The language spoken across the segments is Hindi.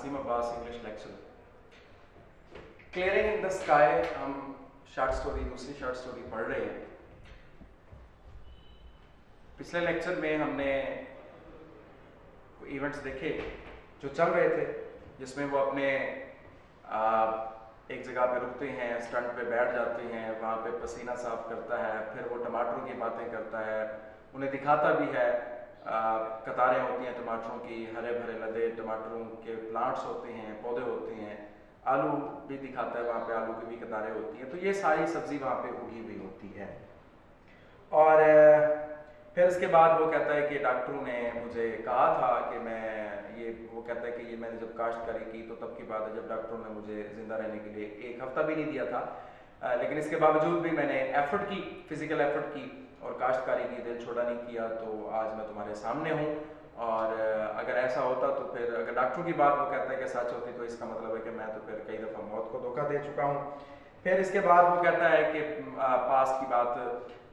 Naseem Abbas English lecture. Clearing in the sky हम शॉर्ट स्टोरी, दूसरी शॉर्ट स्टोरी पढ़ रहे हैं। पिछले लेक्चर में हमने इवेंट्स देखे जो चल रहे थे, जिसमें वो अपने एक जगह पे रुकते हैं, स्टंट पे बैठ जाते हैं, वहाँ पे पसीना साफ करता है, फिर वो टमाटरों की बातें करता है, उन्हें दिखाता भी है। कतारें होती हैं टमाटरों की, हरे भरे लदे टमाटरों के प्लांट्स होते हैं, पौधे होते हैं। आलू भी दिखाता है, वहाँ पे आलू की भी कतारें होती हैं। तो ये सारी सब्जी वहाँ पे उगी हुई होती है। और फिर इसके बाद वो कहता है कि डॉक्टरों ने मुझे कहा था कि वो कहता है कि ये मैंने जब काश्तकारी की तो तब की बात है जब डॉक्टरों ने मुझे जिंदा रहने के लिए 1 हफ्ता भी नहीं दिया था। लेकिन इसके बावजूद भी मैंने एफर्ट की, फिजिकल एफर्ट की और काश्तकारी की, दिल छोड़ा नहीं किया। तो आज मैं तुम्हारे सामने हूँ। और अगर ऐसा होता तो फिर, अगर डॉक्टरों की बात वो कहता है कि सच होती, तो इसका मतलब है कि मैं तो फिर कई दफ़ा मौत को धोखा दे चुका हूँ। फिर इसके बाद वो कहता है कि पास की बात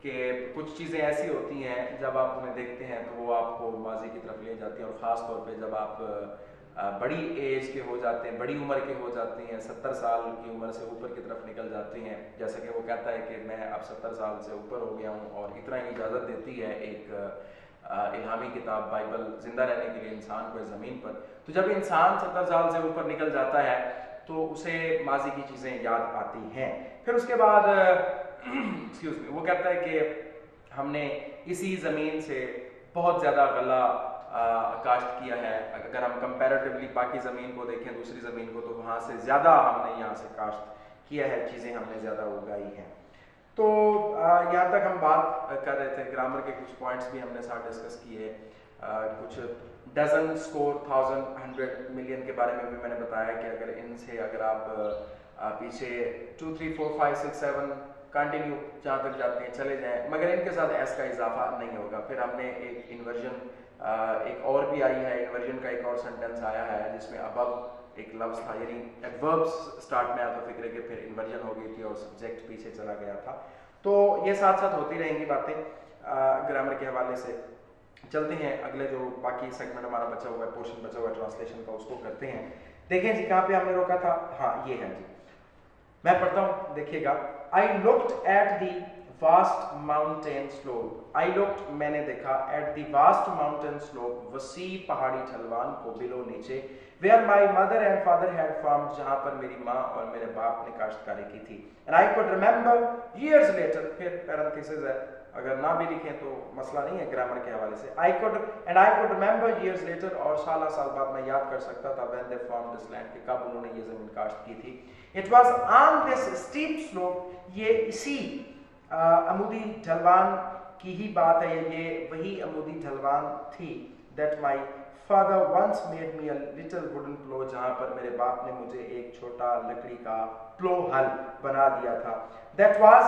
कि कुछ चीज़ें ऐसी होती हैं जब आप उन्हें देखते हैं तो वो आपको माजी की तरफ ले जाती हैं, और ख़ास तौर पे जब आप बड़ी एज के हो जाते हैं, बड़ी उम्र के हो जाते हैं, 70 साल की उम्र से ऊपर की तरफ निकल जाते हैं। जैसा कि वो कहता है कि मैं अब 70 साल से ऊपर हो गया हूँ, और इतना ही इजाज़त देती है एक इल्हामी किताब बाइबल जिंदा रहने के लिए इंसान को इस ज़मीन पर। तो जब इंसान 70 साल से ऊपर निकल जाता है तो उसे माजी की चीज़ें याद आती हैं। फिर उसके बाद एक्सक्यूज मी, वो कहता है कि हमने इसी ज़मीन से बहुत ज़्यादा गला काश्त किया है। अगर हम कंपैरेटिवली बाकी ज़मीन को देखें, दूसरी ज़मीन को, तो वहाँ से ज़्यादा हमने यहाँ से काश्त किया है, चीज़ें हमने ज़्यादा उगाई हैं। तो यहाँ तक हम बात कर रहे थे। ग्रामर के कुछ पॉइंट्स भी हमने साथ डिस्कस किए, कुछ डजन, स्कोर, 1000, 100, मिलियन के बारे में भी मैंने बताया कि अगर इनसे अगर आप पीछे 2, 3, 4, 5, 6, 7 कंटिन्यू जहाँ तक जाते हैं चले जाएं, मगर इनके साथ एस का इजाफा नहीं होगा। फिर हमने एक इन्वर्जन एक और भी आई है, इन्वर्जन का एक और सेंटेंस आया है जिसमें अबव एक लफ्ज़ था, यानी एडवर्ब्स स्टार्ट में आया था फिक्र के, फिर इन्वर्जन हो गई थी और सब्जेक्ट पीछे चला गया था। तो ये साथ साथ होती रहेंगी बातें ग्रामर के हवाले से। चलते हैं अगले जो बाकी सेगमेंट हमारा बचा हुआ है, पोर्शन बचा हुआ है ट्रांसलेशन का, उसको करते हैं। देखें जी कहाँ पे हमने रोका था। हाँ ये है जी, मैं पढ़ता हूँ, देखिएगा। I looked at the vast mountain slope. I looked, मैंने देखा, at the vast mountain slope, वसी पहाड़ी ढलवान को, बिलो नीचे, where my mother and father had farmed, जहाँ पर मेरी माँ और मेरे बाप ने काश्तकारी की थी। And I could remember years later, फिर पैरेंथेसिस है, अगर ना भी लिखें तो मसला नहीं है ग्रामर के हवाले से। I could remember years later, और साल बाद मैं याद कर सकता था, when they farmed this land, कि कब उन्होंने ये जमीन काश्त की थी। It was on this steep slope, ये इसी अमूदी ढलवान की ही बात है, ये वही अमूदी ढलवान थी, that my father once made me a little wooden plough, जहाँ पर मेरे बाप ने मुझे एक छोटा लकड़ी का प्लो हल बना दिया था। That was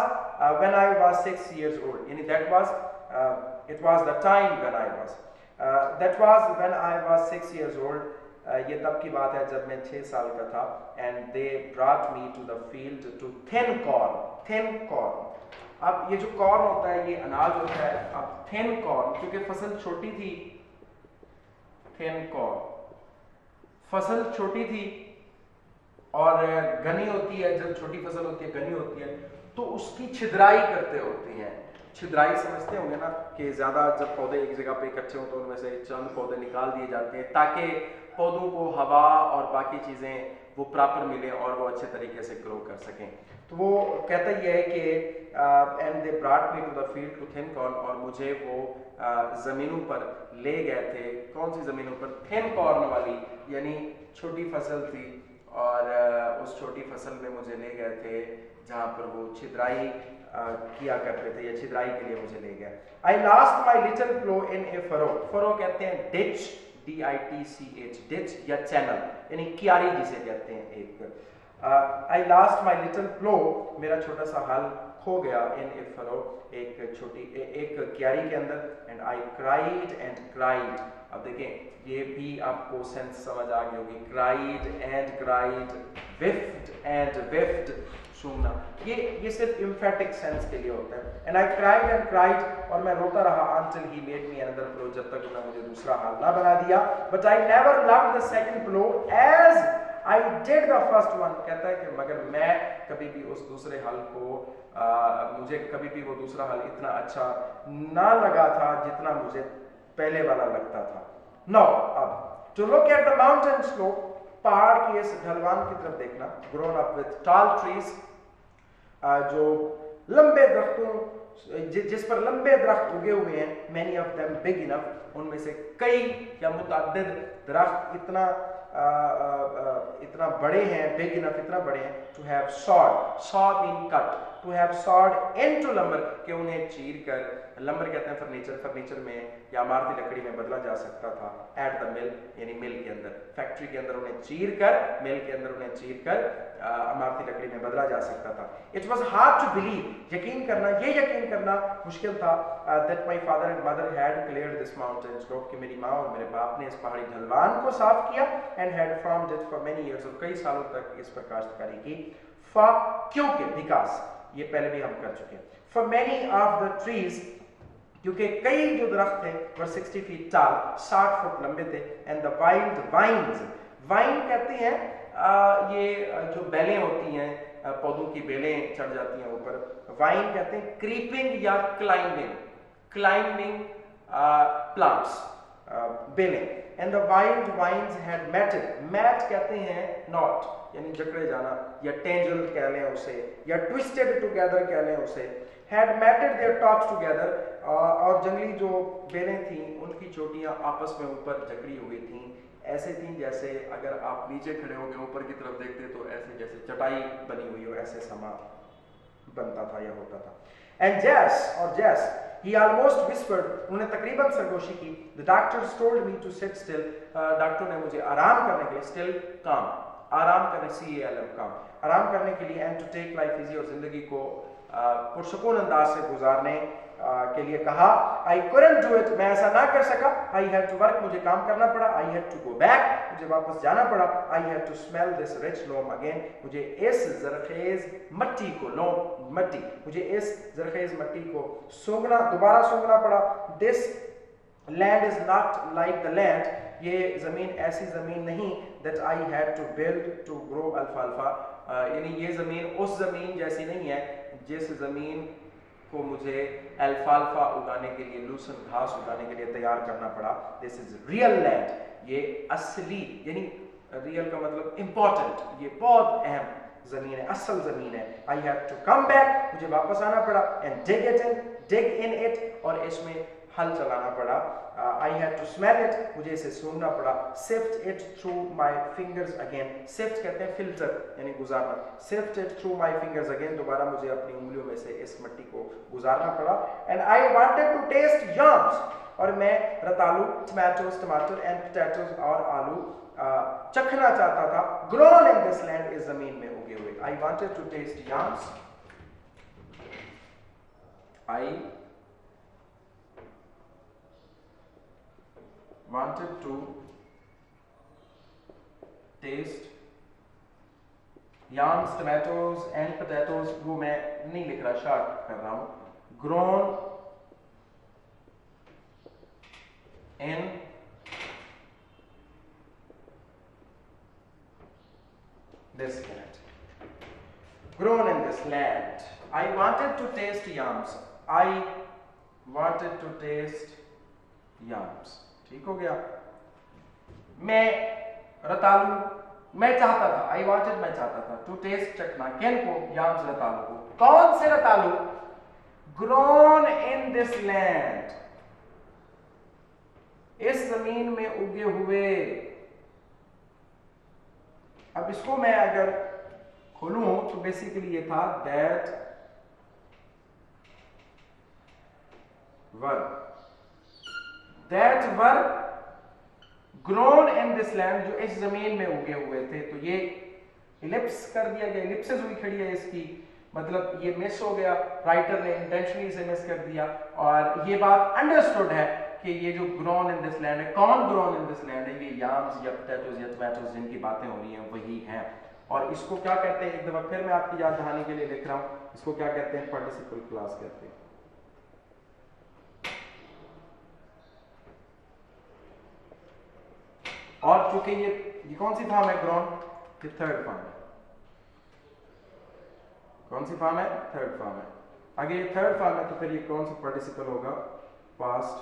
when I was 6 years old, यानी that was it was the time when I was that was when I was 6 years old, ये तब की बात है जब मैं 6 साल का था। And they brought me to the field to thin corn, thin corn. अब ये जो कॉर्न होता है ये अनाज होता है। अब थिन कॉर्न, क्योंकि फसल छोटी थी, थिन कॉर्न, फसल छोटी थी और घनी होती है, जब छोटी फसल होती है घनी होती है तो उसकी छिदराई करते होते हैं। छिदराई समझते होंगे ना, कि ज़्यादा जब पौधे एक जगह पे इकट्ठे हों तो उनमें से चंद पौधे निकाल दिए जाते हैं ताकि पौधों को हवा और बाकी चीज़ें वो प्रॉपर मिले और वो अच्छे तरीके से ग्रो कर सकें। तो वो कहता ये है कि and they brought me to the field to thin corn, और मुझे वो ज़मीनों पर ले गए थे। कौन सी ज़मीनों पर? थिन कॉर्न वाली, यानी छोटी फसल थी, और उस छोटी फसल में मुझे ले गए थे जहाँ पर वो छिदराई किया करते थे, या छिदराई के लिए मुझे ले गया। I last my little plough in a furrow, furrow कहते हैं डिच, DITCH, डिच या चैनल, यानी क्यारी जिसे कहते हैं एक। आई लास्ट माई लिटिल प्लो, मेरा छोटा सा हल खो गया, इन ए फरो, एक क्यारी के अंदर। And I cried and cried. अब देखें ये भी आपको सेंस समझ आ गई होगी, क्राइड एंड क्राइड, विफ्ड एंड विफ्ड, सूंघना, ये सिर्फ एम्फेटिक सेंस के लिए होता है। And I cried and cried, और मैं रोता रहा until he made me another pillow, जब तक उन्होंने मुझे दूसरा हाल ना बना दिया। But I never loved the second pillow as I did the first one। कहता है कि मगर मैं कभी भी उस दूसरे हाल को मुझे कभी भी वो दूसरा हाल इतना अच्छा ना लगा था जितना मुझे पहले वाला लगता था। Now अब to look at the mountain slope, पहाड़ की इस ढलवान की तरफ देखना, grown up with tall trees, जो लंबे दरख्तों जिस पर लंबे दरख्त उगे हुए हैं, many of them big enough, उनमें से कई या मुतअद्दिद दरख्त इतना बड़े हैं, big enough इतना बड़े हैं, to have sawed, saw mean cut, to have sawed into lumber, कि उन्हें चीर कर, लंबर कहते हैं फर्नीचर में या इमारती लकड़ी में बदला जा सकता था, एट द मिल यानी मिल के अंदर, फैक्ट्री के अंदर उन्हें चीर कर, मिल के अंदर उन्हें चीर कर इमारती लकड़ी में बदला जा सकता था। It was hard to believe, यकीन करना मुश्किल था, that my father and mother had cleared this mountain slope, कि मेरी माँ और मेरे बाप ने इस पहाड़ी ढलवान को साफ किया, and had farmed it for many years, और कई सालों तक इस पर काश्तकारी की। फॉर क्योंकि बिकॉज, ये पहले भी हम कर चुके हैं, for many of the trees, क्योंकि कई जो दरख्त थे वर 60 फीट टाल, 60 फुट लंबे थे, and the wild vines, vine कहते हैं ये जो बेलें होती हैं, पौधों की बेलें चढ़ जाती हैं ऊपर, वाइन कहते हैं क्रीपिंग या क्लाइंबिंग प्लांट्स, बेलें, and the wild vines had matted, mat कहते हैं नॉट यानी जकड़े जाना, या टेंजल कह लें उसे, या ट्विस्टेड टुगेदर कह लें उसे, had matted their tops together, और जंगली जो बेलें थीं उनकी चोटियां आपस में ऊपर जकड़ी हुई थीं, ऐसे थीं जैसे अगर आप नीचे खड़े होकर ऊपर की तरफ देखते तो ऐसे जैसे चटाई बनी हुई हो, ऐसे समा बनता था या होता था। एंड जैस he almost whispered, उन्होंने तकरीबन सरगोशी की, the doctors told me to sit still, doctor ने मुझे आराम करने के लिए, still calm, आराम करने, CALM काम, आराम करने के लिए, and to take life easy, और जिंदगी को पुरसुकून अंदाज से गुजारने के लिए कहा। I couldn't do it, मैं ऐसा ना कर सका, I had to work, मुझे काम करना पड़ा, I had to go back, मुझे वापस जाना पड़ा, I had to smell this rich loam again, मुझे इस ज़रख़ेज़ मट्टी को, लोम मट्टी, मुझे इस ज़रख़ेज़ मट्टी को दोबारा सूंघना पड़ा। This land is not like the land, ये ज़मीन ऐसी ज़मीन नहीं, that I had to build to grow alfalfa, यानी ये ज़मीन उस ज़मीन जैसी नहीं है जिस ज़मीन को मुझे अल्फाल्फा उगाने के लिए, लूसन घास उगाने के लिए तैयार करना पड़ा। दिस इज रियल लैंड, ये असली, यानी रियल का मतलब इंपॉर्टेंट, ये बहुत अहम जमीन है, असल जमीन है। I have to come back, मुझे वापस आना पड़ा, एंड डिग इन इट, और इसमें हल चलाना पड़ा। I have to smell it, मुझे इसे सूंघना पड़ा। Sift it through my fingers again, sift कहते हैं फिल्टर यानी गुजारना, sift it through my fingers again, दोबारा मुझे अपनी उंगलियों में से इस मिट्टी को गुजारना पड़ा। And I wanted to taste yams, और मैं रतालू, टमाटर एंड पोटैटोज और आलू चखना चाहता था। ग्रोन इन दिस लैंड, इस जमीन में उगे हुए। I wanted to taste yams, I wanted to taste yams, tomatoes and potatoes, वो मैं नहीं लिख रहा, शॉर्ट कर रहा हूं, grown in this land, grown in this land. I wanted to taste yams, I wanted to taste yams, ठीक हो गया। मैं रतालू, मैं चाहता था, आई वांटेड, मैं चाहता था, टू टेस्ट, चखना, किन को, याम्स, रतालू को। कौन से रतालू? ग्रोन इन दिस लैंड, इस जमीन में उगे हुए। अब इसको मैं अगर खोलूं तो बेसिकली ये था that were grown in this land, जो इस जमीन में उगे हुए थे। तो ये इलिप्स कर दिया गया, इलिप्सिस हुई खड़ी है इसकी, मतलब ये मिस हो गया, राइटर ने इंटेंशनली इसे मिस कर दिया, और ये बात अंडरस्टूड है कि ये जो ग्रोन इन दिस लैंड है, कौन ग्रोन इन दिस लैंड है? ये याम्स या पोटैटोज या टोमेटोज जिनकी बातें हो रही हैं वही हैं। और इसको क्या कहते हैं, एक दफा फिर मैं आपकी याद दहानी के लिए लिख रहा हूं, इसको क्या कहते हैं, पार्टिसिपल क्लास कहते हैं। और चूंकि ये कौन सी फॉर्म है ग्रॉन, ये थर्ड फॉर्म है। कौन सी फॉर्म है, थर्ड फॉर्म है। अगर ये थर्ड फॉर्म है तो फिर ये कौन सा पार्टिसिपल होगा, पास्ट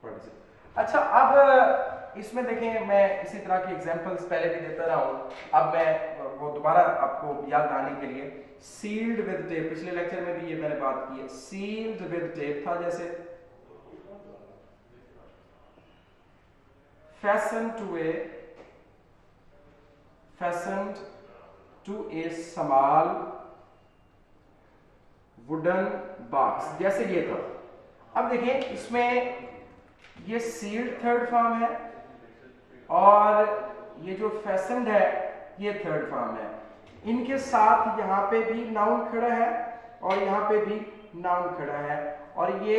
पार्टिसिपल। अच्छा, अब इसमें देखें, मैं इसी तरह की एग्जांपल्स पहले भी देता रहा हूं। अब मैं वो दोबारा आपको याद आने के लिए, सील्ड विद टेप, पिछले लेक्चर में भी ये मैंने बात की है, सील्ड विद टेप था, जैसे fastened to a small wooden box, जैसे ये था। अब देखिए इसमें ये सील्ड थर्ड फॉर्म है और ये जो fastened है ये थर्ड फॉर्म है। इनके साथ यहाँ पे भी नाउन खड़ा है और यहाँ पे भी नाउन खड़ा है और ये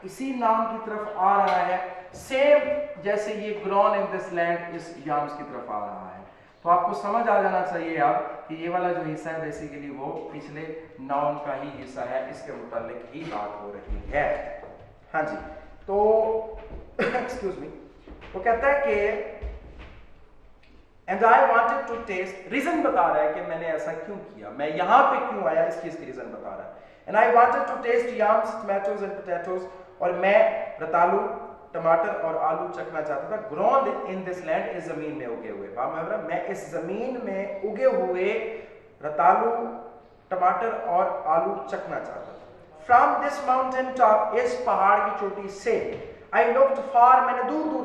इसी नाउन की तरफ आ रहा है, सेम जैसे ये ग्रोन इन दिस लैंड इस याम्स की तरफ आ रहा है। तो आपको समझ आ जाना चाहिए अब कि ये वाला जो हिस्सा है बेसिकली वो पिछले नाउन का ही हिस्सा है, इसके मुतालिक ही बात हो रही है। हाँ जी, तो एक्सक्यूज मी, वो कहता है कि and I wanted to taste, reason बता रहा है कि मैंने ऐसा क्यों किया, मैं यहां पे क्यों आया, इसकी रीजन बता रहा है। And I wanted to taste yams, tomatoes and potatoes, और मैं रतालू, टमाटर और आलू चखना चाहता था। ग्रोन इन दिस लैंड, इस जमीन में उगे हुए, मैं इस जमीन में उगे हुए रतालू, टमाटर और आलू चखना चाहता था। फ्रॉम दिस माउंटेन टॉप, इस पहाड़ की चोटी से, आई लुक्ड फार, मैंने दूर दूर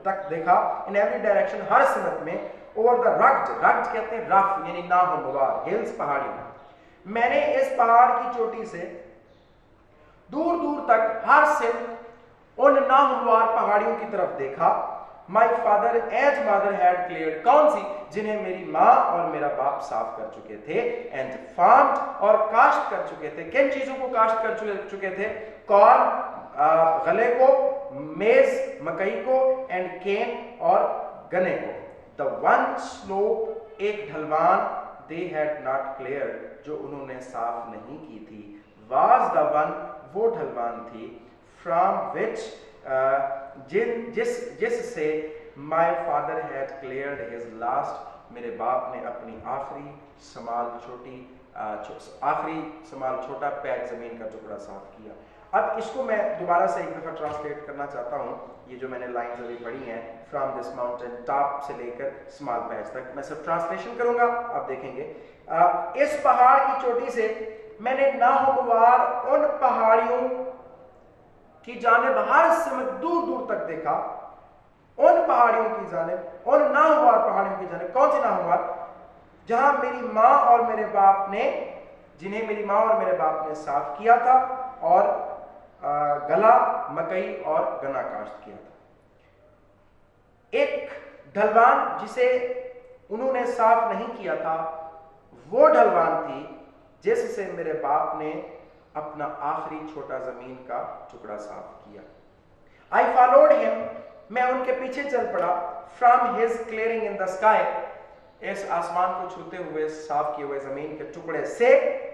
तक देखा, इन एवरी डायरेक्शन, हर सिमत में, ओवर द रग्ड, रग्ड कहते हैं रफ यानी नाहमवार, हिल्स पहाड़ी में। मैंने इस पहाड़ की चोटी से दूर दूर तक हर सिमत उन नाहमवार पहाड़ियों की तरफ देखा। My father as mother had cleared, कौन सी, जिन्हें मेरी माँ और मेरा बाप साफ कर चुके थे। एंड फार्म्ड, और काश्त कर चुके थे। किन चीजों को काश्त कर चुके थे, कॉर्न गले को, मेज मकई को, एंड केन और गन्ने को। द वन स्लोप, एक ढलवान, दे हैड नॉट क्लियर्ड, जो उन्होंने साफ नहीं की थी, वाज द वन, वो ढलवान थी, फ्रॉम विच, जिससे my father had cleared his last, मेरे बाप ने अपनी आखिरी समाल छोटा पैच जमीन का टुकड़ा साफ किया। अब इसको मैं दोबारा से एक दफा ट्रांसलेट करना चाहता हूँ। ये जो मैंने लाइंस अभी पढ़ी हैं, फ्रॉम दिस माउंटेन टॉप से लेकर स्मॉल पैच तक, मैं सब ट्रांसलेशन करूंगा, आप देखेंगे। इस पहाड़ की चोटी से मैंने नाहमवार उन पहाड़ियों की जानिब हर सिमत दूर दूर तक देखा, उन पहाड़ियों की जानिब, उन नाहमवार पहाड़ियों की जानिब। कौन सी नाहमवार, जहां मेरी माँ और मेरे बाप ने, जिन्हें मेरी माँ और मेरे बाप ने साफ किया था और गला, मकई और गन्ना काश्त किया था। एक ढलवान जिसे उन्होंने साफ नहीं किया था, वो ढलवान थी जिससे मेरे बाप ने अपना आखिरी छोटा जमीन का टुकड़ा साफ किया। आई फॉलोड हिम, मैं उनके पीछे चल पड़ा, from his clearing in the sky, इस आसमान को छूते हुए साफ किए हुए जमीन के टुकड़े से,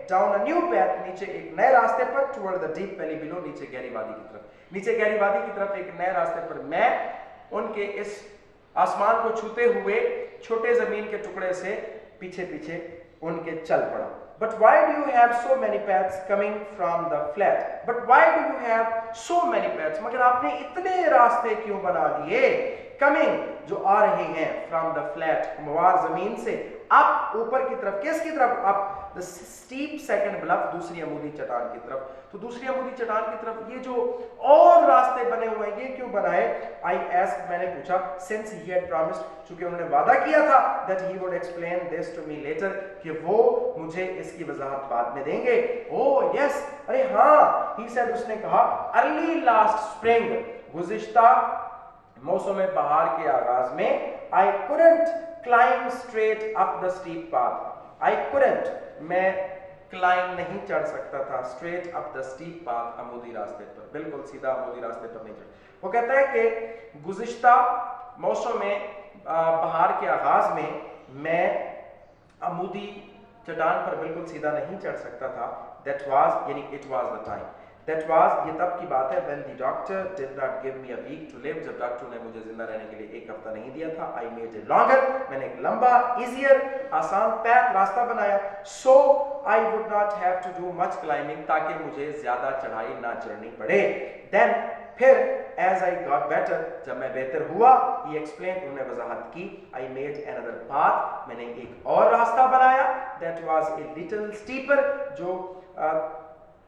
डाउन अ न्यू पैथ, नीचे एक नए रास्ते पर, toward the deep valley below, नीचे गहरी वादी की तरफ, नीचे गहरी वादी की तरफ एक नए रास्ते पर मैं उनके इस आसमान को छूते हुए छोटे जमीन के टुकड़े से पीछे पीछे उनके चल पड़ा। But why do you have so many paths coming from the flat? But why do you have so many paths? मगर आपने इतने रास्ते क्यों बना दिए? Coming, जो आ रहे हैं, from the flat, हमवार जमीन से, up, ऊपर की तरफ, किसकी तरफ? up, the steep second bluff, दूसरी अमूदी चट्टान की तरफ। तो दूसरी अमूदी चट्टान की तरफ ये जो और रास्ते बने हुए हैं, ये क्यों बनाए? I asked, मैंने पूछा, since he had promised, चूंकि उन्होंने वादा किया था, that he would explain this to me later, कि वो मुझे इसकी वजाहत बाद में देंगे। Oh yes, अरे हाँ, he said, उसने कहा, early last spring, गुज़िश्ता मौसम बहार के आगाज में, I couldn't climb straight up the steep path. I couldn't, मैं क्लाइम नहीं चढ़ सकता था, straight up the steep path, अमूदी रास्ते पर, बिल्कुल सीधा अमूदी रास्ते पर नहीं चढ़। वो कहता है कि गुज़िश्ता मौसम में बहार के आगाज में मैं अमूदी चट्टान पर बिल्कुल सीधा नहीं चढ़ सकता था। दैट वाज यानी it was the time, that was ये तब की बात है when the doctor did not give me a week to live, जब डॉक्टर ने मुझे जिंदा रहने के लिए एक हफ्ता नहीं दिया था। आई मेड इट लॉन्गर, मैंने एक लंबा इजियर आसान पैक रास्ता बनाया। So I would not have to do much climbing, ताकि मुझे ज्यादा चढ़ाई ना चढ़नी पड़े। देन फिर एज आई गॉट बेटर, जब मैं बेहतर हुआ, ही एक्सप्लेन, उन्होंने वजाहत की, आई मेड अनदर पाथ, मैंने एक और रास्ता बनाया। That was a little steeper, जो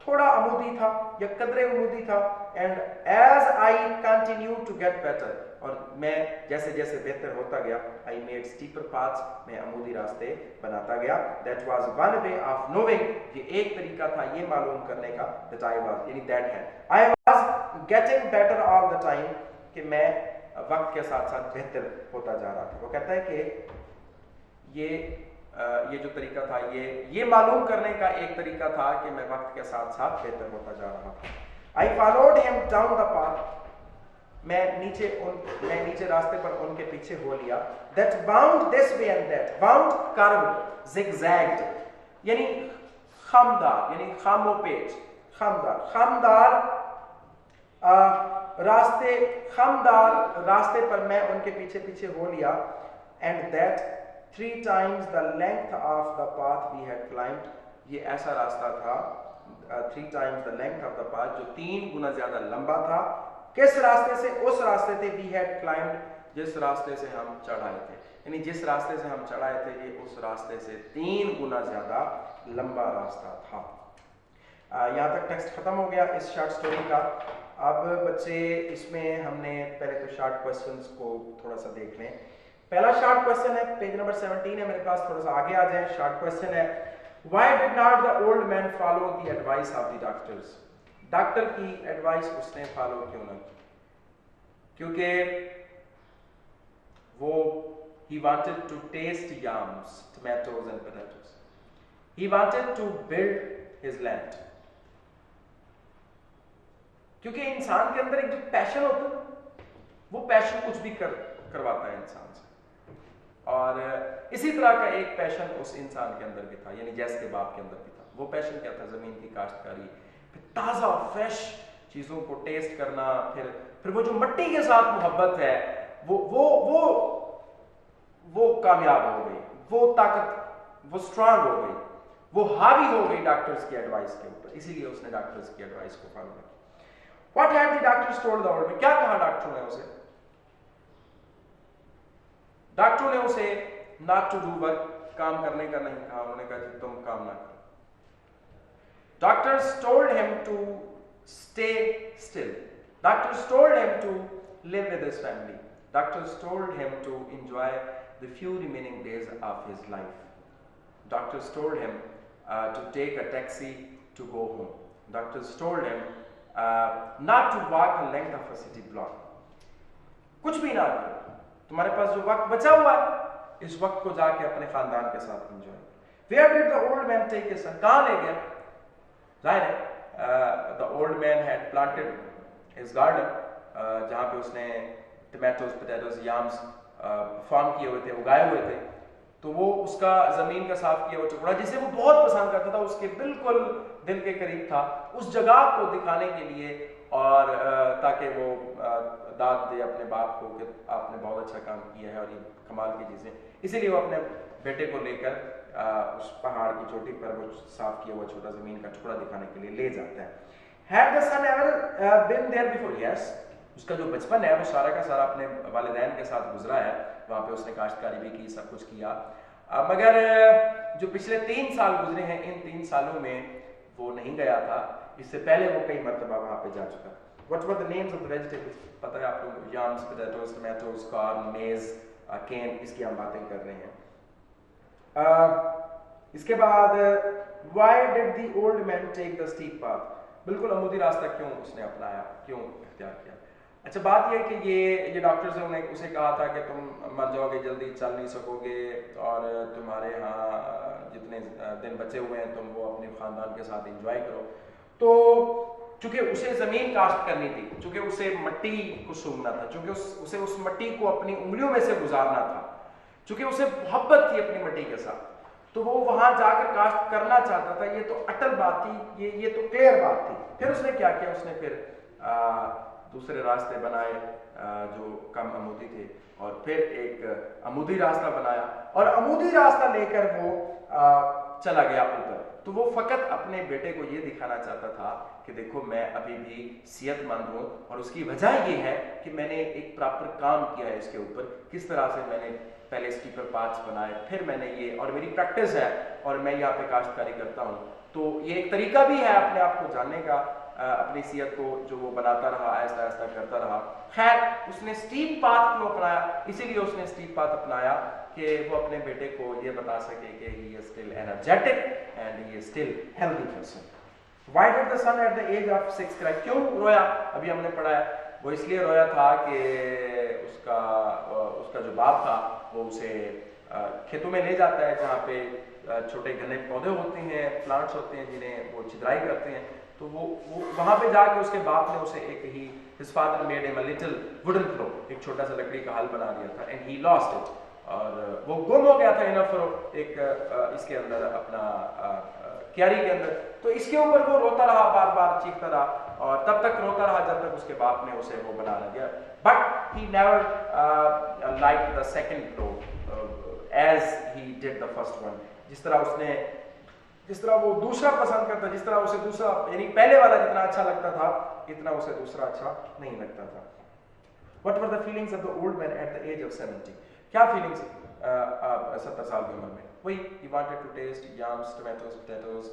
थोड़ा अमूदी था या कदरे अमूदी था। And as I continue to get better, और मैं जैसे जैसे बेहतर होता गया, आई मेड स्टीपर पाथ्स, मैं अमूदी रास्ते बनाता गया। That was one way of knowing, ये एक तरीका था ये मालूम करने का, दैट आई वाज यानी दैट है I was getting better all the time, कि मैं वक्त के साथ साथ बेहतर होता जा रहा था। वो कहता है कि ये जो तरीका था, ये मालूम करने का एक तरीका था कि मैं वक्त के साथ साथ बेहतर होता जा रहा था। I followed him down the path, मैं नीचे रास्ते पर उनके पीछे हो लिया। That bound this way and that, bound curve zigzagged, यानी खामदार, यानी खामोपेच, खामदार रास्ते पर मैं उनके पीछे पीछे हो लिया। And that 3 times the length of the path we had climbed, ये ऐसा रास्ता था 3 times the length of the path, जो 3 गुना ज्यादा लंबा था। किस रास्ते से? उस रास्ते से we had climbed, जिस रास्ते से हम चढ़ाए थे, यानी जिस रास्ते से हम चढ़ाए थे ये उस रास्ते से 3 गुना ज्यादा लंबा रास्ता था। यहाँ तक टेक्स्ट खत्म हो गया इस शॉर्ट स्टोरी का। अब बच्चे इसमें हमने पहले तो शॉर्ट क्वेश्चंस को थोड़ा सा देख लें। पहला शॉर्ट क्वेश्चन है, पेज नंबर 17 है मेरे पास, थोड़ा सा आगे आ जाए। शॉर्ट क्वेश्चन है, why did not the old man follow the advice of the doctors, doctor की एडवाइस उसने फॉलो क्यों ना की? क्योंकि वो he wanted to taste yams, tomatoes and potatoes. He wanted to build his land. क्योंकि इंसान के अंदर एक जो पैशन होता है, वो पैशन कुछ भी करवाता है इंसान से, और इसी तरह का एक पैशन उस इंसान के अंदर भी था, यानी जैस के बाप के अंदर भी था। वो पैशन क्या था? जमीन की काश्तकारी, ताजा फ्रेश चीजों को टेस्ट करना, फिर वो जो मिट्टी के साथ मोहब्बत है, वो कामयाब हो गई, वो ताकत, वो स्ट्रांग हो गई, वो हावी हो गई डॉक्टर्स की एडवाइस के ऊपर, इसीलिए उसने डॉक्टर्स की एडवाइस को फॉलो किया। What had the doctors told the old man? क्या कहा डॉक्टरों ने उसे? डॉक्टरों ने उसे not to do work, काम करने का नहीं कहा, उन्होंने कहा कि तुम काम ना करो। Doctors told him to stay still. Doctors told him to live with his family. Doctors told him to enjoy the few remaining days of his life. Doctors told him to take a taxi to go home. Doctors told him not to walk the length of a city block. कुछ भी ना करो, तुम्हारे पास जो वक्त बचा हुआ है, इस वक्त को जाके अपने खानदान के साथ enjoy. Where did the old man take his son? कहाँ ले गया? जाहिर है the old man had planted his garden, जहाँ पे उसने tomatoes, potatoes, yams फार्म किए हुए थे, उगाए हुए थे। तो वो उसका जमीन का साफ किया हुआ टुकड़ा, जिसे वो बहुत पसंद करता था, उसके बिल्कुल दिल के करीब था, उस जगह को दिखाने के लिए, और ताकि वो दाद दे अपने बाप को कि आपने बहुत अच्छा काम किया है और ये कमाल की चीज़ें, इसीलिए वो अपने बेटे को लेकर उस पहाड़ की चोटी पर वो साफ किया हुआ छोटा ज़मीन का टुकड़ा दिखाने के लिए ले जाता है। Had the son ever been there before? Yes. उसका जो बचपन है वो सारा का सारा अपने वालिदैन के साथ गुजरा है, वहाँ पे उसने काश्तकारी भी की, सब कुछ किया, मगर जो पिछले 3 साल गुजरे हैं, इन 3 सालों में वो नहीं गया था। इससे पहले वो कई मरतबा वहाँ पे जा चुका। What were the names of the vegetables? पता है आप लोग, yams, potatoes, tomatoes, corn, maize, cane, इसकी हम बातें कर रहे हैं। इसके बाद why did the old man take the steep path? बिल्कुल अमूदी रास्ता क्यों उसने अपनाया, क्यों इख्तियार किया? अच्छा, बात यह कि ये डॉक्टर्स ने उसे कहा था कि तुम मर जाओगे, जल्दी चल नहीं सकोगे, और तुम्हारे यहाँ जितने दिन बचे हुए हैं तुम वो अपने ख़ानदान के साथ एंजॉय करो। तो चूंकि उसे जमीन कास्ट करनी थी, चूंकि उसे मट्टी को सूंघना था, चूंकि उसे उस मट्टी को अपनी उंगलियों में से गुजारना था, चूंकि उसे मोहब्बत थी अपनी मट्टी के साथ, तो वो वहां जाकर कास्ट करना चाहता था। ये तो अटल बात थी, ये तो क्लियर बात थी। फिर उसने क्या किया, उसने फिर दूसरे रास्ते बनाए जो कम अमूदी थे, और फिर एक अमूदी रास्ता बनाया, और अमूदी रास्ता लेकर वो चला गया ऊपर। तो वो फकत अपने बेटे को ये दिखाना चाहता था कि देखो मैं अभी भी सेहतमंद हूँ, और उसकी वजह ये है कि मैंने एक प्रॉपर काम किया है इसके ऊपर। किस तरह से मैंने पहले स्टीपर पाथ्स बनाए, फिर मैंने ये, और मेरी प्रैक्टिस है, और मैं यहाँ पे काश्तकारी करता हूँ। तो ये एक तरीका भी है अपने आप को जानने का, अपनी सेहत को जो वो बनाता रहा, ऐसा ऐसा करता रहा। खैर उसने स्टीप पाथ क्यों अपनाया, इसीलिए उसने स्टीप पाथ अपनाया कि वो अपने बेटे को ये बता सके कि he is still energetic and he is still healthy person. Why did the son at the age of 6 cry? क्यों रोया? अभी हमने पढ़ा है, वो इसलिए रोया था कि उसका जो बाप था वो उसे खेतों में ले जाता है जहाँ पे छोटे घने पौधे होते हैं, प्लांट्स होते हैं जिन्हें वो छिदराई करते हैं। तो वो वहाँ पे जाके उसके बाप ने उसे his father made him a little wooden crow, एक छोटा सा लकड़ी का हल बना दिया था, and he lost it, और वो गुम हो गया था इन एक इसके अंदर, अपना क्यारी के अंदर। तो इसके ऊपर वो रोता रहा, बार बार चीखता रहा, और तब तक रोता रहा जब तक उसके बाप ने उसे वो बना ना दिया। But he never like the second crow as he did the first one. जिस तरह वो दूसरा पसंद करता, जिस तरह उसे दूसरा, यानी पहले वाला जितना अच्छा लगता था, इतना उसे दूसरा अच्छा नहीं लगता था। What were the feelings of the old man at the age of 70? क्या फीलिंग्स 70 साल की उम्र में? वही, he wanted to taste yams, tomatoes, potatoes,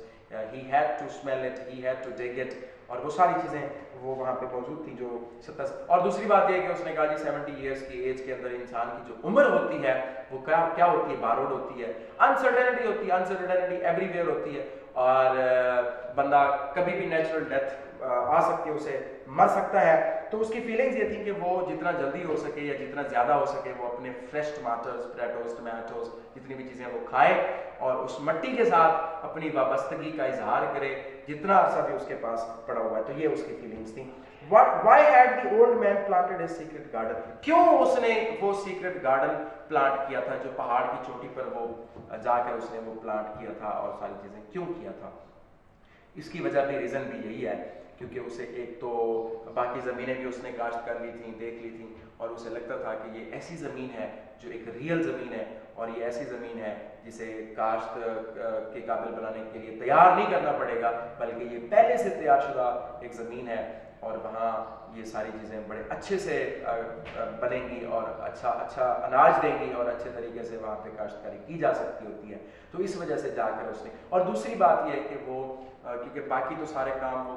he had to smell it, he had to dig it, और वो सारी चीज़ें वो वहाँ पे मौजूद थी जो 70। और दूसरी बात ये है कि उसने कहा जी 70 ईयर्स की एज के अंदर इंसान की जो उम्र होती है वो क्या होती है, बारोड होती है, अनसर्टेनिटी होती है, अनसर्टेनिटी एवरीवेयर होती है, और बंदा कभी भी नेचुरल डेथ आ सकती है, उसे मर सकता है। तो उसकी फीलिंग्स ये थी कि वो जितना जल्दी हो सके या जितना ज़्यादा हो सके वो अपने फ्रेश टमाटर्स, पोटैटोस, टमाटोज, जितनी भी चीज़ें वो खाए, और उस मिट्टी के साथ अपनी वाबस्तगी का इजहार करे जितना अरसा भी उसके पास पड़ा हुआ है। तो ये उसकी फीलिंग्स थी। Why had the old man planted a secret garden? क्यों उसने वो सीक्रेट गार्डन प्लांट किया था, जो पहाड़ की चोटी पर वो जाकर उसने वो प्लांट किया था, और सारी चीज़ें क्यों किया था? इसकी वजह भी, रीज़न भी यही है क्योंकि उसे एक तो बाकी ज़मीनें भी उसने काश्त कर ली थी, देख ली थी, और उसे लगता था कि ये ऐसी ज़मीन है जो एक रियल ज़मीन है, और ये ऐसी ज़मीन है जिसे काश्त के काबिल बनाने के लिए तैयार नहीं करना पड़ेगा, बल्कि ये पहले से तैयारशुदा एक ज़मीन है, और वहाँ ये सारी चीज़ें बड़े अच्छे से बनेंगी, और अच्छा अनाज देंगी, और अच्छे तरीके से वहाँ पे काश्तकारी की जा सकती होती है। तो इस वजह से जाकर उसने, और दूसरी बात यह है कि वो क्योंकि बाकी तो सारे काम वो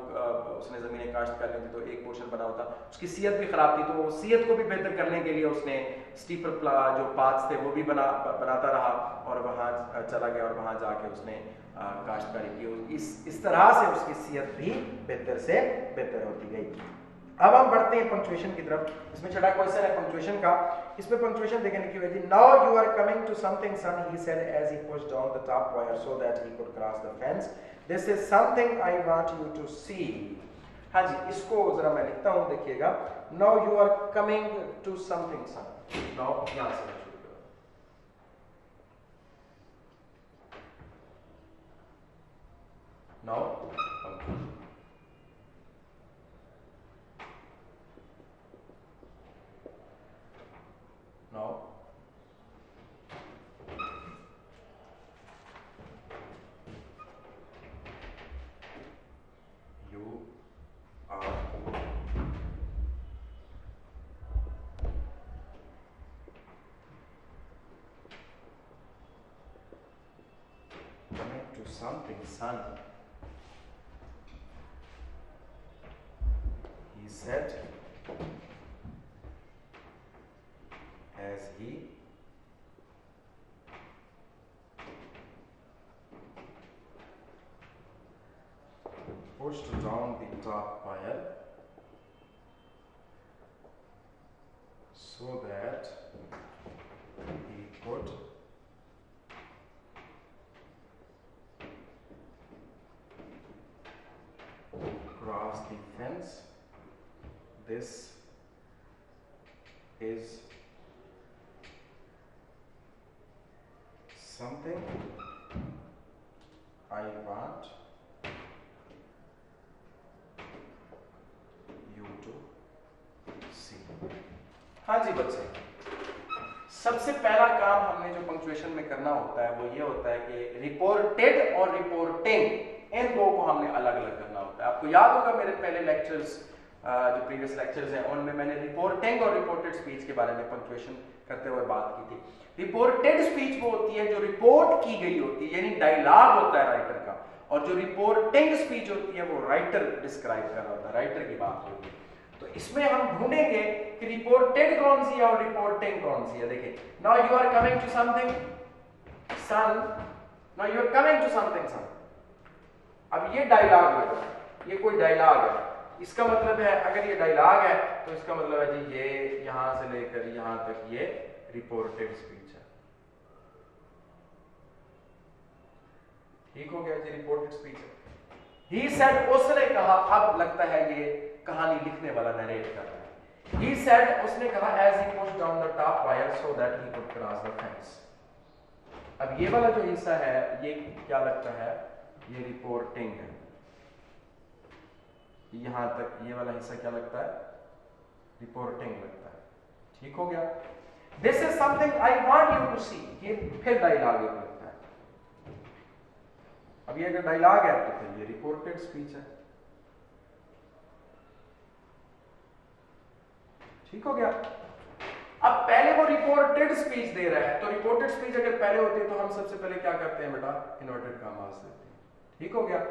उसने ज़मीनें काश्त कर ली थी, तो एक पोर्शन बना होता, उसकी सेहत भी ख़राब थी, तो वो सेहत को भी बेहतर करने के लिए उसने स्टीपर जो पाथ्स थे वो भी बनाता रहा, और वहाँ चला गया, और वहाँ जाके उसने काश्तकारी की। इस तरह से उसकी सेहत भी बेहतर से बेहतर होती गई। अब हम बढ़ते हैं पंक्चुएशन की तरफ। इसमें छठा क्वेश्चन है पंक्चुएशन का। इसमें पंक्चुएशन देखने की वजह, now you are coming to something son, he said as he pushed down the top wire so that he could cross the fence, this is something I want you to see. हाँ जी, इसको जरा मैं लिखता हूं, देखिएगा। Now you are coming to something son, now यहां से शुरू करो। Now now you are coming to something son, he said as he pushed down the top wire so that he could cross across the fence. This is something I want you to see. हाँ जी बच्चे, सबसे पहला काम हमने जो पंक्चुएशन में करना होता है वो ये होता है कि रिपोर्टेड और रिपोर्टिंग इन दो को हमने अलग अलग करना होता है। आपको याद होगा मेरे पहले लेक्चर्स जो प्रीवियस लेक्चर्स हैं उनमें मैंने रिपोर्टिंग और रिपोर्टेड स्पीच के बारे में पंक्चुएशन करते हुए बात की थी। रिपोर्टेड स्पीच वो होती है जो रिपोर्ट की गई होती है, यानी डायलॉग होता है राइटर का, और जो रिपोर्टिंग स्पीच होती है वो राइटर डिस्क्राइब कर रहा होता है, राइटर की बात होती है। तो इसमें हम ढूंढेंगे कि रिपोर्टेड कौन सी है और रिपोर्टिंग कौन सी है। देखिए, now you are coming to something son, now you are coming to something son. अब ये डायलॉग है, ये कोई डायलॉग है, इसका मतलब है अगर ये डायलॉग है तो इसका मतलब है जी ये यहां से लेकर यहां तक ये रिपोर्टेड स्पीच है। ठीक हो गया जी, रिपोर्टेड स्पीच है। ही सेड, उसने कहा, अब लगता है ये कहानी लिखने वाला नरेट कर रहा है। ही सेड, उसने कहा, as he pushed down the top wire so that he could cross the fence. अब ये वाला जो हिस्सा है ये क्या लगता है, ये रिपोर्टिंग है। यहां तक ये वाला हिस्सा क्या लगता है, रिपोर्टिंग लगता है। ठीक हो गया। This is something I want you to see, ये फिर डायलॉग लगता है। अब ये अगर डायलॉग है तो फिर ये रिपोर्टेड स्पीच है। ठीक हो गया। अब पहले वो रिपोर्टेड स्पीच दे रहा है, तो रिपोर्टेड स्पीच अगर पहले होती है तो हम सबसे पहले क्या करते हैं बेटा, इन्वर्टेड कॉमास देते हैं। ठीक हो गया।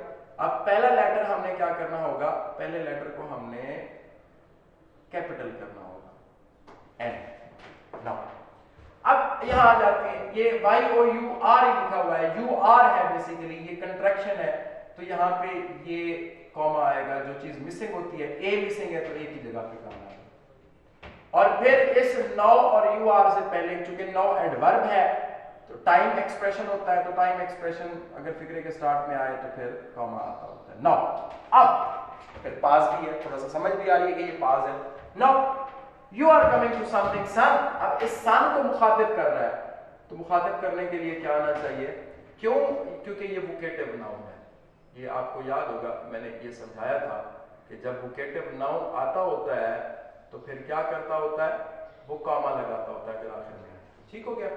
अब पहला लेटर हमने क्या करना होगा, पहले लेटर को हमने कैपिटल करना होगा, एन। नाउ अब यहां आ जाते हैं, ये YOUR लिखा हुआ है, UR है बेसिकली, ये कंट्रैक्शन है, तो यहां पे ये कॉमा आएगा। जो चीज मिसिंग होती है, ए मिसिंग है तो ए की जगह पे काम आएगा। और फिर इस नाउ और UR से पहले, चूंकि नाउ एडवर्ब है तो टाइम एक्सप्रेशन होता है, तो टाइम एक्सप्रेशन अगर फिक्रे के स्टार्ट में आए तो फिर कॉमा आता होता है। नाउ अब फिर पास भी है, थोड़ा सा समझ भी आ रही है कि ये पास है। Now you are coming to something son, अब इस सन को मुखातिब कर रहा है, तो मुखातिब करने के लिए क्या आना चाहिए, क्यों, क्योंकि ये वोकेटिव नाउन है। ये आपको याद होगा मैंने ये समझाया था कि जब वोकेटिव नाउन आता होता है तो फिर क्या करता होता है, वो कॉमा लगाता होता है फिर आखिर में। ठीक हो गया।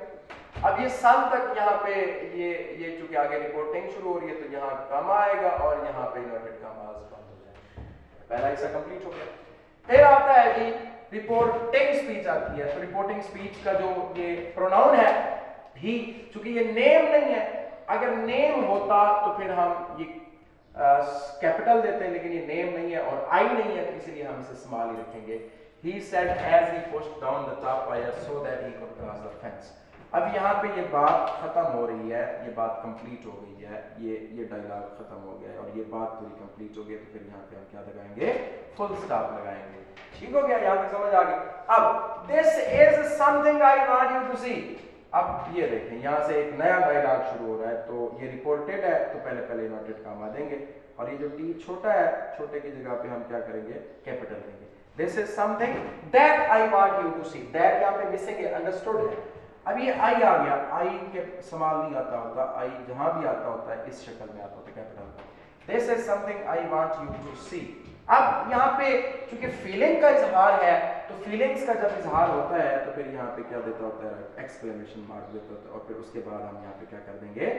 अब ये सन तक यहाँ पे ये चूंकि आगे रिपोर्टिंग शुरू हो रही है तो यहाँ कॉमा आएगा और यहाँ पे इन्वर्टेड कॉमास बंद हो जाएगा। पहला हिस्सा कंप्लीट हो गया। फिर आता है जी रिपोर्टिंग स्पीच आती है। तो रिपोर्टिंग स्पीच का जो ये प्रोनाउन है ही, चूंकि ये नेम नहीं है, अगर नेम होता तो फिर हम ये कैपिटल देते हैं, लेकिन ये नेम नहीं है और आई नहीं है, तो इसलिए हम इसे स्मॉल ही रखेंगे। He said as he pushed down the top wire so that he could cross the fence. अब यहाँ पे ये बात खत्म हो रही है, ये बात कंप्लीट हो गई है, ये डायलॉग खत्म हो गया है और ये बात पूरी कंप्लीट हो गई, तो फिर यहाँ पे हम क्या लगाएंगे, फुल स्टॉप लगाएंगे। ठीक हो गया, यहाँ तक समझ आ गई। अब this is something I want you to see. अब ये देखें, यहाँ से एक नया डायलॉग शुरू हो रहा है। तो ये रिपोर्टेड है तो पहले इन्वर्टेड कॉमा देंगे, और ये जो टी छोटा है, छोटे की जगह पे हम क्या करेंगे, कैपिटल देंगे। This is something that I want you to see. That यहाँ पे मिसिंग है, अंडरस्टूड है। अब ये आई आ गया, आई के सवाल नहीं आता होता, आई जहां भी आता होता है इस शक्ल में आता होता है, capital. This is something I want you to see. अब यहाँ पे चूंकि फीलिंग का इजहार है, तो फीलिंग्स का जब इजहार होता है तो फिर यहाँ पे क्या देता होता है, एक्सक्लेमेशन मार्क देता होता है, और फिर उसके बाद हम यहाँ पे क्या कर देंगे,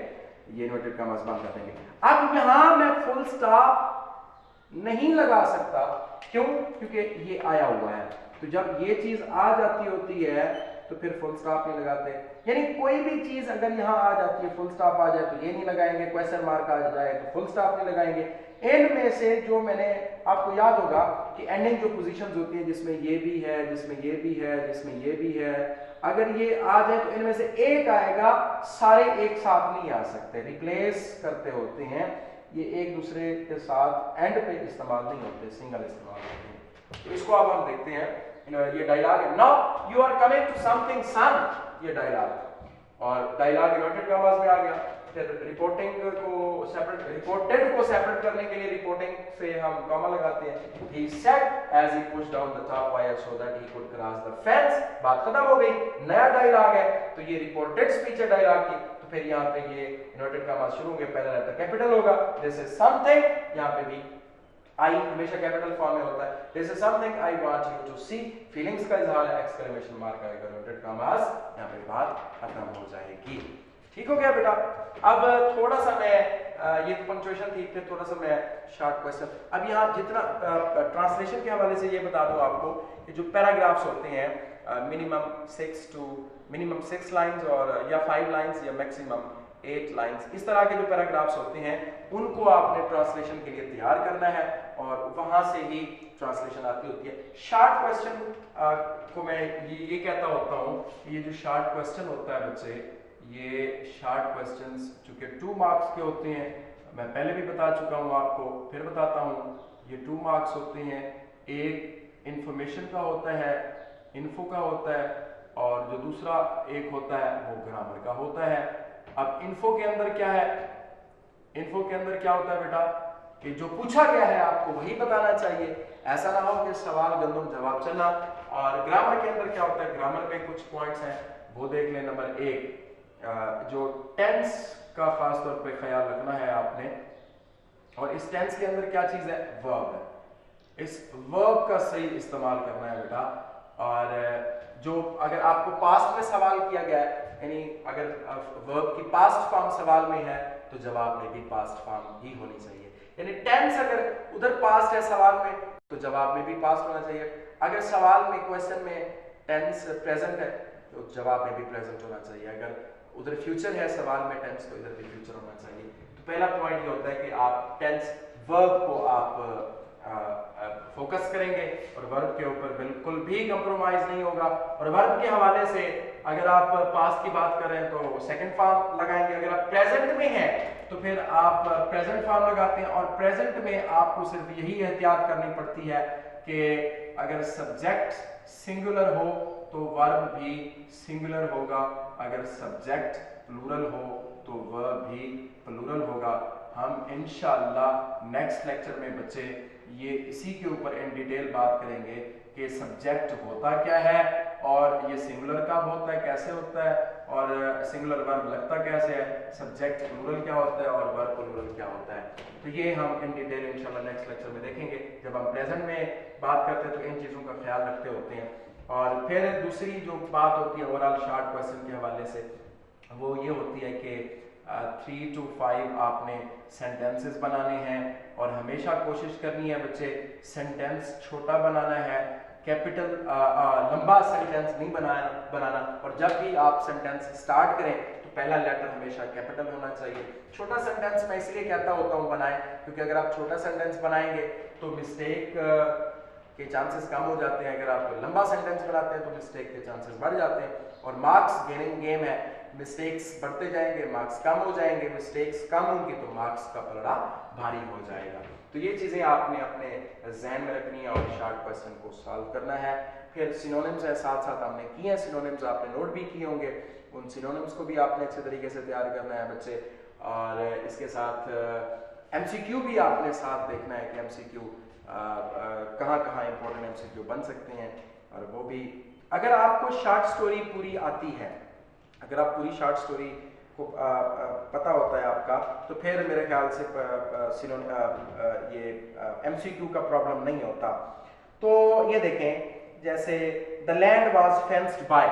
ये इन्वर्टेड कॉमास बंद कर देंगे। अब यहाँ मैं फुल स्टॉप नहीं लगा सकता, क्यों, क्योंकि ये आया हुआ है। तो जब ये चीज आ जाती होती है तो फिर फुल स्टॉप नहीं लगाते। यानी कोई भी चीज अगर यहाँ आ जाती है, फुल स्टॉप आ जाए तो ये नहीं लगाएंगे, क्वेश्चन मार्क आ जाए तो फुल स्टॉप नहीं लगाएंगे। इनमें से जो मैंने आपको याद होगा कि एंडिंग जो पोजीशंस होती हैं, जिसमें ये भी है, जिसमें ये भी है, जिसमें ये भी है, अगर ये आ जाए तो इनमें से एक आएगा, सारे एक साथ नहीं आ सकते, रिप्लेस करते होते हैं, ये एक दूसरे के साथ एंड पे इस्तेमाल नहीं होते, सिंगल इस्तेमाल होते हैं। तो इसको अब हम देखते हैं, ये डायलॉग है। Now you are coming to something son, ये डायलॉग, और डायलॉग इन्वर्टेड कॉमास में आ गया। फिर रिपोर्टेड को सेपरेट करने के लिए रिपोर्टिंग से हम कॉमा लगाते हैं। He said as he pushed down the top wire so that he could cross the fence। बात खत्म हो गई, नया डायलॉग है। तो ये रिपोर्टेड स्पीच है डायलॉग की, तो फिर यहाँ पे ये इन्वर्टेड कॉमा शुरू होंगे, पहला लेटर कैपिटल होगा, दिस इज समथिंग, यहाँ पे भी आई हमेशा कैपिटल फॉर्म में होता है, this is something I want you to see, feelings का इजहार है, एक्सक्लेमेशन मार्क आएगा, इन्वर्टेड कॉमास, यहाँ पे बात खत्म हो जाएगी। ठीक हो गया बेटा। अब थोड़ा सा मैं ये पंक्चुएशन थी, फिर थोड़ा सा मैं शॉर्ट क्वेश्चन। अब यहाँ जितना ट्रांसलेशन के हवाले से ये बता दूं आपको कि जो पैराग्राफ्स होते हैं मिनिमम 6 लाइंस और या 5 लाइंस या मैक्सिमम 8 लाइंस, इस तरह के जो पैराग्राफ्स होते हैं उनको आपने ट्रांसलेशन के लिए तैयार करना है और वहां से ही ट्रांसलेशन आती होती है। शॉर्ट क्वेश्चन को मैं ये कहता होता हूँ, ये जो शॉर्ट क्वेश्चन होता है बच्चे, ये शॉर्ट क्वेश्चंस चूंकि 2 मार्क्स के होते हैं, मैं पहले भी बता चुका हूँ आपको, फिर बताता हूँ, ये 2 मार्क्स होते हैं। एक इंफॉर्मेशन का होता है, इन्फो का होता है, और जो दूसरा एक होता है वो ग्रामर का होता है। अब इन्फो के अंदर क्या है, इन्फो के अंदर क्या होता है बेटा कि जो पूछा गया है आपको वही बताना चाहिए, ऐसा ना हो कि सवाल गंदम जवाब चलना। और ग्रामर के अंदर क्या होता है, ग्रामर में कुछ पॉइंट्स हैं वो देख लें। नंबर 1 जो टेंस का खास तौर पे ख्याल रखना है आपने, और इस टेंस के अंदर क्या चीज है, वर्ब है। इस वर्ब का सही इस्तेमाल करना है बेटा। और जो अगर आपको पास्ट में सवाल किया गया है, यानी अगर वर्ब की पास्ट फॉर्म सवाल में है तो जवाब में भी पास्ट फॉर्म ही होनी चाहिए। यानी टेंस अगर उधर पास्ट है सवाल में तो जवाब में भी पास्ट होना चाहिए। अगर सवाल में क्वेश्चन में टेंस प्रेजेंट है तो जवाब में भी प्रेजेंट होना चाहिए। अगर उधर फ्यूचर है सवाल में टेंस तो इधर भी फ्यूचर होना चाहिए। तो पहला पॉइंट ये होता है कि आप टेंस वर्ब को आप फोकस करेंगे और वर्ब के ऊपर बिल्कुल भी कंप्रोमाइज नहीं होगा। और वर्ब के हवाले से अगर आप पास्ट की बात करें तो सेकंड फॉर्म लगाएंगे, अगर आप प्रेजेंट में हैं तो फिर आप प्रेजेंट फॉर्म लगाते हैं। और प्रेजेंट में आपको सिर्फ यही एहतियात करनी पड़ती है कि अगर सब्जेक्ट सिंगुलर हो तो वर्ब भी सिंगुलर होगा, अगर सब्जेक्ट प्लूरल हो तो वर्ब भी प्लूरल होगा। हम इंशाअल्लाह नेक्स्ट लेक्चर में बच्चे ये इसी के ऊपर इन डिटेल बात करेंगे कि सब्जेक्ट होता क्या है और ये सिंगुलर कब होता है, कैसे होता है, और सिंगुलर वर्ब लगता कैसे है, सब्जेक्ट प्लूरल क्या होता है और वर्ब प्लूरल क्या होता है। तो ये हम इन डिटेल इंशाल्लाह नेक्स्ट लेक्चर में देखेंगे। जब हम प्रेजेंट में बात करते हैं तो इन चीज़ों का ख्याल रखते होते हैं। और फिर दूसरी जो बात होती है ओवरऑल शॉर्ट क्वेश्चन के हवाले से वो ये होती है कि 3 to 5 आपने सेंटेंसेस बनाने हैं और हमेशा कोशिश करनी है बच्चे सेंटेंस छोटा बनाना है, कैपिटल लंबा सेंटेंस नहीं बनाना। और जब भी आप सेंटेंस स्टार्ट करें तो पहला लेटर हमेशा कैपिटल होना चाहिए। छोटा सेंटेंस मैं इसलिए कहता होता हूँ बनाएं क्योंकि अगर आप छोटा सेंटेंस बनाएंगे तो मिस्टेक के चांसेस कम हो जाते हैं। अगर आप लंबा सेंटेंस बनाते हैं तो मिस्टेक के चांसेस बढ़ जाते हैं। और मार्क्स गेनिंग गेम है, मिस्टेक्स बढ़ते जाएंगे मार्क्स कम हो जाएंगे, मिस्टेक्स कम होंगी तो मार्क्स का पलड़ा भारी हो जाएगा। तो ये चीज़ें आपने अपने जहन में रखनी है और शॉर्ट क्वेश्चन को सॉल्व करना है। फिर सिनोनिम्स है, साथ साथ हमने किए हैं, सिनोनिम्स आपने नोट भी किए होंगे, उन सिनोनिम्स को भी आपने अच्छे तरीके से तैयार करना है बच्चे। और इसके साथ MCQ भी आपने साथ देखना है कि MCQ कहाँ कहाँ इंपॉर्टेंट MCQ बन सकते हैं। और वो भी अगर आपको शॉर्ट स्टोरी पूरी आती है, अगर आप पूरी शॉर्ट स्टोरी को पता होता है आपका, तो फिर मेरे ख्याल से ये MCQ का प्रॉब्लम नहीं होता। तो ये देखें जैसे the land was fenced by,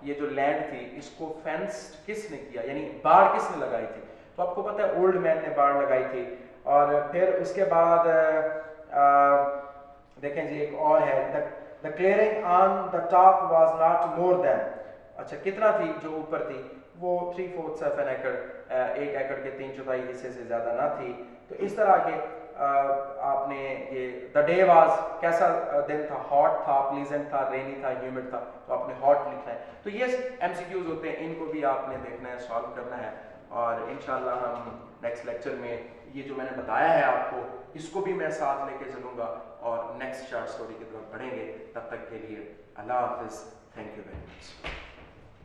ये जो लैंड थी इसको फेंस्ड किसने किया, यानी बाड़ किसने लगाई थी। तो आपको पता है ओल्ड मैन ने बाड़ लगाई थी। और फिर उसके बाद देखें जी एक और है, the clearing on the top was not more than, अच्छा कितना थी जो ऊपर थी वो 3/4 ऑफ एन एकड़, 1 एकड़ के 3/4 हिस्से से ज्यादा ना थी। तो इस तरह के आपने ये द डे वाज कैसा दिन था, हॉट था, प्लीजेंट था, रेनी था, ह्यूमिड था, तो आपने हॉट लिखना है। तो ये MCQs होते हैं, इनको भी आपने देखना है, सॉल्व करना है। और इंशाल्लाह हम नेक्स्ट लेक्चर में ये जो मैंने बताया है आपको इसको भी मैं साथ लेके चलूँगा और नेक्स्ट शॉर्ट स्टोरी की तरफ बढ़ेंगे। तब तक के लिए अल्लाह हाफिज़, थैंक यू वेरी मच।